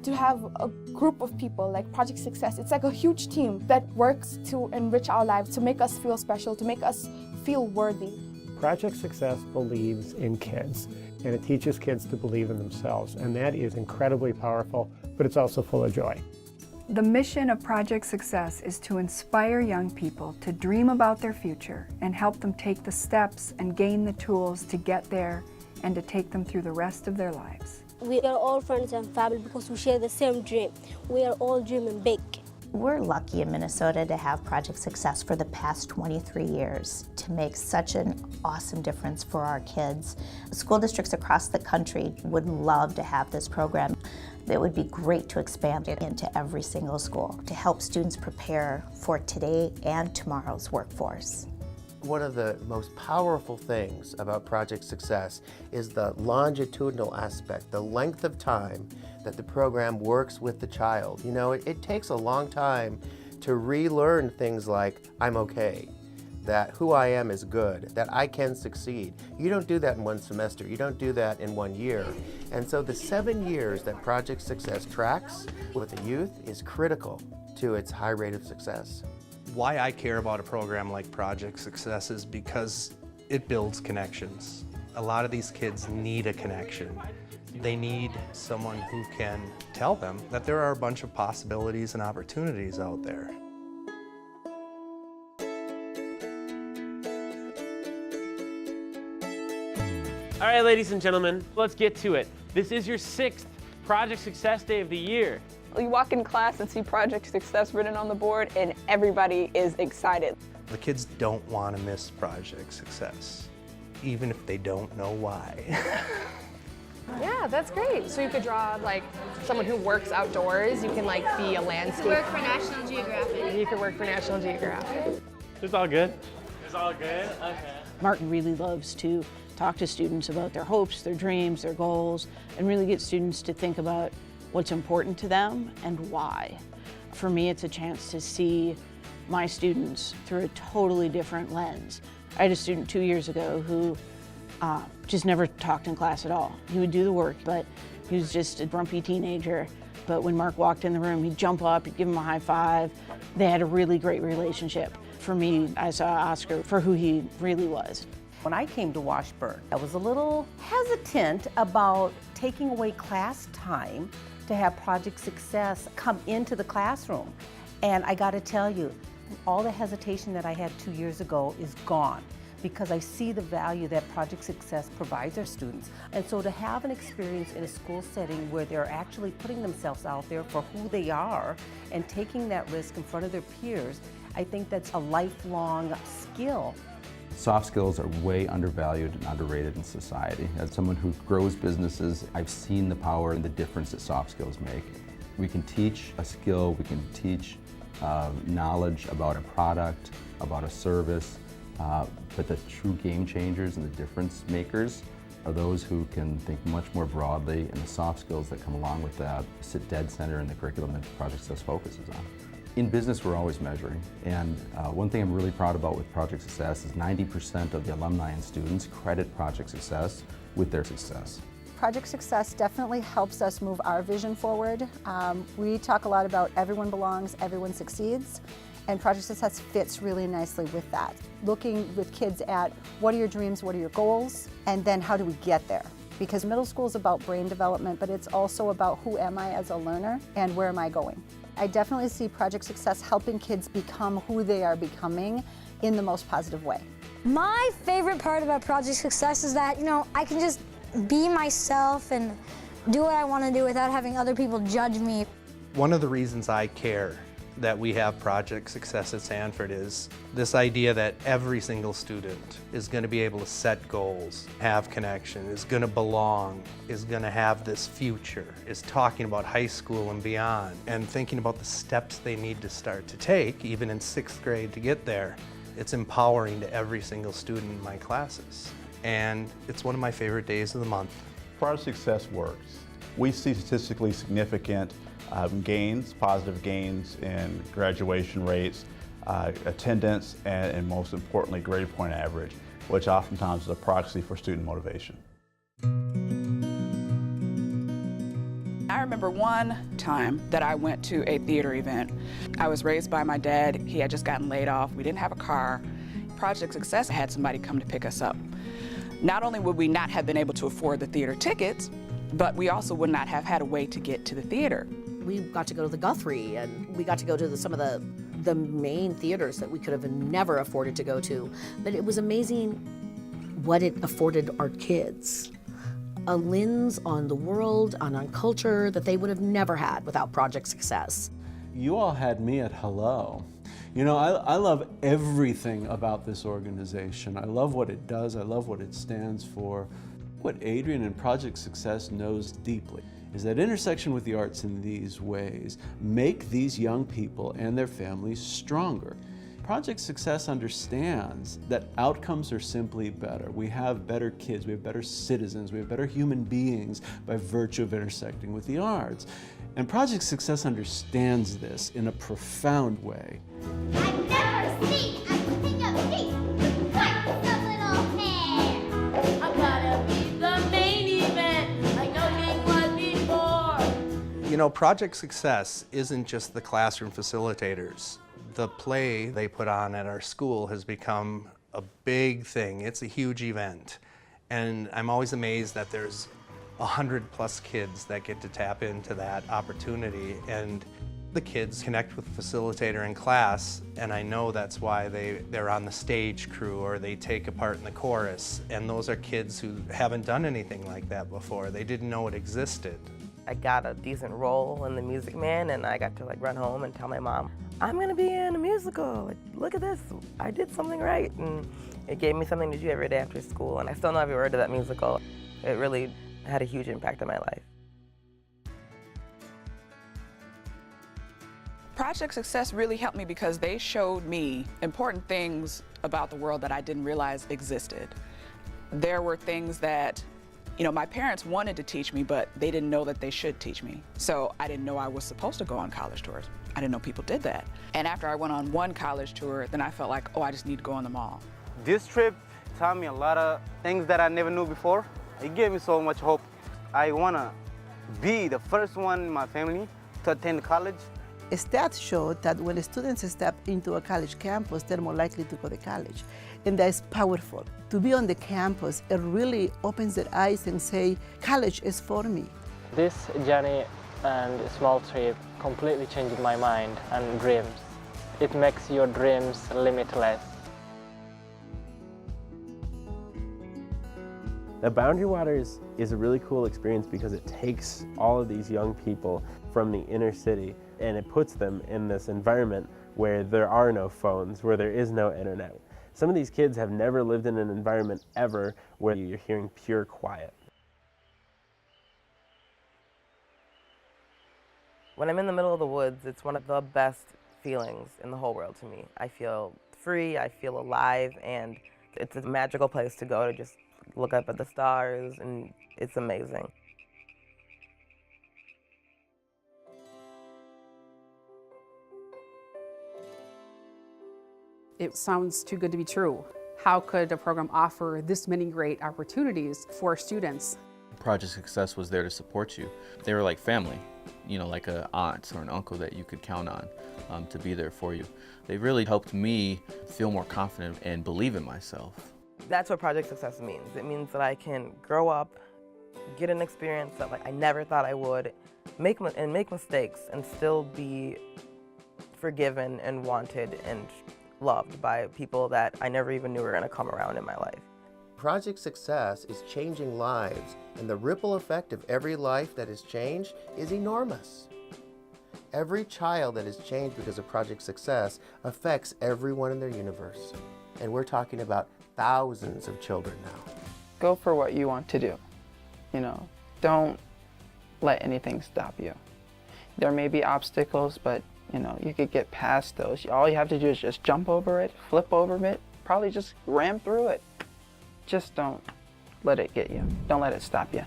to have a group of people like Project Success. It's like a huge team that works to enrich our lives, to make us feel special, to make us feel worthy. Project Success believes in kids, and it teaches kids to believe in themselves, and that is incredibly powerful, but it's also full of joy. The mission of Project Success is to inspire young people to dream about their future and help them take the steps and gain the tools to get there and to take them through the rest of their lives. We are all friends and family because we share the same dream. We are all dreaming big. We're lucky in Minnesota to have Project Success for the past 23 years to make such an awesome difference for our kids. School districts across the country would love to have this program. It would be great to expand it into every single school to help students prepare for today and tomorrow's workforce. One of the most powerful things about Project Success is the longitudinal aspect, the length of time that the program works with the child. You know, it takes a long time to relearn things like, I'm okay, that who I am is good, that I can succeed. You don't do that in one semester, you don't do that in 1 year. And so the 7 years that Project Success tracks with the youth is critical to its high rate of success. Why I care about a program like Project Success is because it builds connections. A lot of these kids need a connection. They need someone who can tell them that there are a bunch of possibilities and opportunities out there. All right, ladies and gentlemen, let's get to it. This is your 6th Project Success Day of the year. You walk in class and see Project Success written on the board and everybody is excited. The kids don't want to miss Project Success, even if they don't know why. Yeah, that's great. So you could draw like someone who works outdoors. You can like be a landscape. Work for National Geographic. You could work for National Geographic. It's all good? It's all good? Okay. Martin really loves to talk to students about their hopes, their dreams, their goals, and really get students to think about what's important to them and why. For me, it's a chance to see my students through a totally different lens. I had a student 2 years ago who just never talked in class at all. He would do the work, but he was just a grumpy teenager. But when Mark walked in the room, he'd jump up, he'd give him a high five. They had a really great relationship. For me, I saw Oscar for who he really was. When I came to Washburn, I was a little hesitant about taking away class time to have Project Success come into the classroom. And I gotta tell you, all the hesitation that I had 2 years ago is gone, because I see the value that Project Success provides our students. And so to have an experience in a school setting where they're actually putting themselves out there for who they are and taking that risk in front of their peers, I think that's a lifelong skill. Soft skills are way undervalued and underrated in society. As someone who grows businesses, I've seen the power and the difference that soft skills make. We can teach a skill, we can teach knowledge about a product, about a service, but the true game changers and the difference makers are those who can think much more broadly, and the soft skills that come along with that sit dead center in the curriculum that Project Success focuses on. In business, we're always measuring, and one thing I'm really proud about with Project Success is 90% of the alumni and students credit Project Success with their success. Project Success definitely helps us move our vision forward. We talk a lot about everyone belongs, everyone succeeds, and Project Success fits really nicely with that. Looking with kids at what are your dreams, what are your goals, and then how do we get there? Because middle school is about brain development, but it's also about who am I as a learner and where am I going? I definitely see Project Success helping kids become who they are becoming in the most positive way. My favorite part about Project Success is that, I can just be myself and do what I want to do without having other people judge me. One of the reasons I care that we have Project Success at Sanford is this idea that every single student is going to be able to set goals, have connection, is going to belong, is going to have this future, is talking about high school and beyond, and thinking about the steps they need to start to take, even in 6th grade to get there. It's empowering to every single student in my classes. And it's one of my favorite days of the month. Project Success works. We see statistically significant gains, positive gains in graduation rates, attendance, and most importantly, grade point average, which oftentimes is a proxy for student motivation. Our remember one time that I went to a theater event. I was raised by my dad. He had just gotten laid off. We didn't have a car. Project Success had somebody come to pick us up. Not only would we not have been able to afford the theater tickets, but we also would not have had a way to get to the theater. We got to go to the Guthrie, and we got to go to some of the main theaters that we could have never afforded to go to. But it was amazing what it afforded our kids. A lens on the world, on culture that they would have never had without Project Success. You all had me at hello. You know, I love everything about this organization. I love what it does. I love what it stands for. What Adrian and Project Success knows deeply is that intersection with the arts in these ways make these young people and their families stronger. Project Success understands that outcomes are simply better. We have better kids, we have better citizens, we have better human beings by virtue of intersecting with the arts. And Project Success understands this in a profound way. I've never seen a king of peace with quite the little hair. I gotta be the main event, like no king was before. You know, Project Success isn't just the classroom facilitators. The play they put on at our school has become a big thing. It's a huge event. And I'm always amazed that there's 100+ kids that get to tap into that opportunity. And the kids connect with the facilitator in class, and I know that's why they're on the stage crew or they take a part in the chorus. And those are kids who haven't done anything like that before. They didn't know it existed. I got a decent role in The Music Man, and I got to run home and tell my mom, I'm gonna be in a musical. Look at this, I did something right. And it gave me something to do every day after school, and I still know every word of that musical. It really had a huge impact on my life. Project Success really helped me because they showed me important things about the world that I didn't realize existed. There were things that, you know, my parents wanted to teach me, but they didn't know that they should teach me. So I didn't know I was supposed to go on college tours. I didn't know people did that. And after I went on one college tour, then I felt like, oh, I just need to go on them all. This trip taught me a lot of things that I never knew before. It gave me so much hope. I want to be the first one in my family to attend college. Stats show that when students step into a college campus, they're more likely to go to college. And that's powerful. To be on the campus, it really opens their eyes and say, college is for me. This journey and small trip completely changed my mind and dreams. It makes your dreams limitless. Now, Boundary Waters is a really cool experience because it takes all of these young people from the inner city and it puts them in this environment where there are no phones, where there is no internet. Some of these kids have never lived in an environment ever where you're hearing pure quiet. When I'm in the middle of the woods, it's one of the best feelings in the whole world to me. I feel free, I feel alive, and it's a magical place to go to just look up at the stars, and it's amazing. It sounds too good to be true. How could a program offer this many great opportunities for students? Project Success was there to support you. They were like family, you know, like an aunt or an uncle that you could count on to be there for you. They really helped me feel more confident and believe in myself. That's what Project Success means. It means that I can grow up, get an experience that I never thought I would, make mistakes and still be forgiven and wanted and loved by people that I never even knew were going to come around in my life. Project Success is changing lives, and the ripple effect of every life that is changed is enormous. Every child that is changed because of Project Success affects everyone in their universe. And we're talking about thousands of children now. Go for what you want to do. You know, don't let anything stop you. There may be obstacles, but you know, you could get past those. All you have to do is just jump over it, flip over it, probably just ram through it. Just don't let it get you. Don't let it stop you.